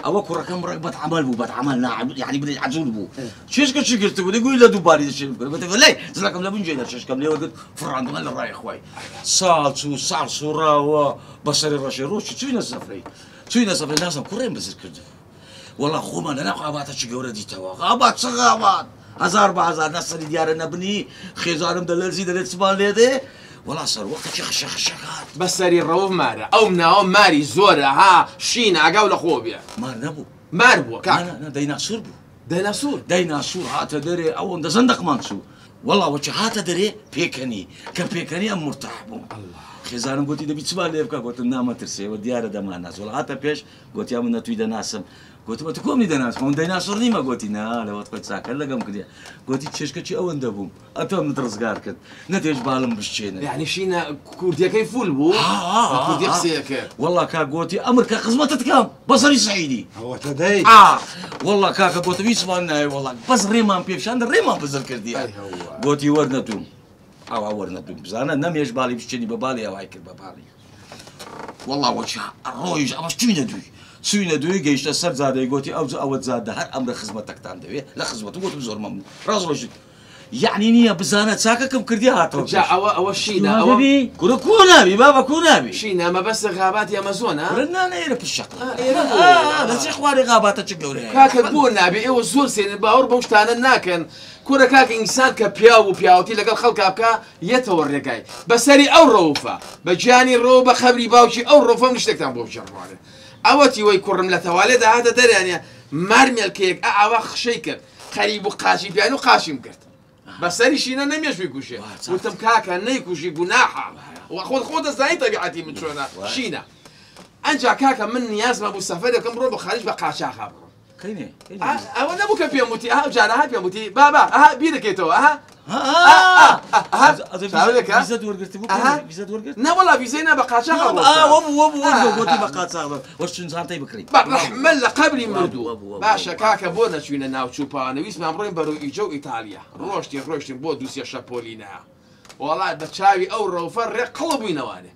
او كره كم رغبه عمل بو عملنا يعني بدي عزول بو شيش كل شيء قلت يقول لا دوباري الشيء قلت لي زلكم لا بنجي شيش كم لي قلت فران مال الراي اخوي صالصو صارصورا وبصري رشروش تسوينا سفري تسوينا سفري ناس كورين بس كرد والله خوما انا قابات شي قوردي توا قابات صغابات 1000 ناس ديارنا بني خيزارم دلال زيد الاسبان ليدي والله صار وقت شخشخات بس سري الروف مارا او مناو ماري زورا ها شينا عقاول خوبيا مار نبو مار بو كاك انا ديناصور بو ديناصور هات دري او اند زندق مانسو والله وجه هات دري بيكني كان بيكني ام مرتاح بو الله خزانم قلت اذا بتسبال ليبكا قلت نام ترسي وديار دما ناس والله هات بيش قلت يا من تويدا ناسم قلت ما تكون ديناصور هم ديناصور نيما قلت نا لو تقول ساكن لقم كذا قلت تشكشي او اندبوم اتو مترزقار كد نتيج بالم بشينا يعني شينا كورديا كيفول بو كورديا خسيك والله كا قلت امرك خزمتك كام بصري صعيدي هو تدي والله كاكا قلت بيسمعنا والله بس ريمان بيفشان ريمان بزر كردي قلت ورنا دوم او ورنا دوم بس انا نم يش بالي بشتني ببالي او هيك ببالي والله وجه الرويج اما شتينا دوي سوينا دوي جيش السر زاد قلتي او زاد هر امر خدمتك تاندوي لا خدمته قلت بزور ممنوع رازلوش يعني نية بزانة ساككم كردي هاتو جا او شينا او كونابي بابا كونابي شينا ما بس غابات يا مازون ها رنا انا يرى بالشقة بس اخواني غابات تشقوري كاك كونابي ايوا زور سين باور بوشتانا ناكن كورا كاك انسان كبياو بياوتي لقى الخلق ابكا يتورقاي بسري او روفا بجاني روبا خبري باوشي او روفا مشتك تام بوشي اوتي وي كرم لا توالد هذا دري يعني مرمي الكيك اواخ شيكر خريب وقاشي بيانو قاشي مكرت بس سري شينا نميش بيكوشي وتم كاكا نيكوشي جناحه وخذ زي طبيعتي من شونا شينا انجا كاكا من نياز ما ابو سفر كم روبو خارج بقاشا خبر كاينه انا ابو كبي موتي ها جانا هاي موتي بابا ها بيدك يتو ها فيزا ورقتي بو فيزا ورقت لا والله فيزينا بقاشا خبر وابو قلت بقاشا خبر واش نزانتي بكري رحمل قبري مردو باشا كاكا بونا شوينا ناو تشوبا انا ويسمع امرين برو يجو ايطاليا روشتي بو دوسيا شابولينا والله بتشاوي او روفر قلبوي نواني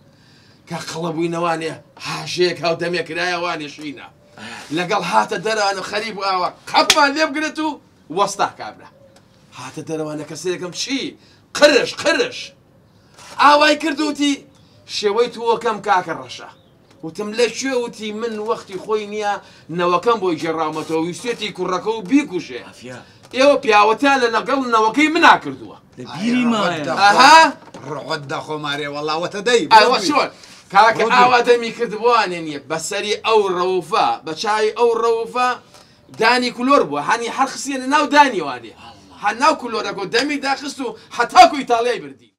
كقلبوي نواني حاشيك هاو دمي كرايا واني شينا لقال هات درا انا خريب واوا قبل اللي بقرتو وسطه كابره هات درا انا كسيكم شي قرش اواي كردوتي شويتو كم كاك الرشا وتملشوتي من وقت خوينيا نوكم بو جرامته ويسيتي كركو بيكوشي عافيه ايوا بياوتا لنا قال نوكي منا كردوه لبيري ما اها رعد اخو ماري والله وتدي ايوا شلون كاك اوا دمي كذبوانني بسري او الروفا بشاي او الروفا داني كلور بو هاني حرخسين ناو داني واني حناو كلور اكو دمي داخستو حتى كو ايطاليا بردي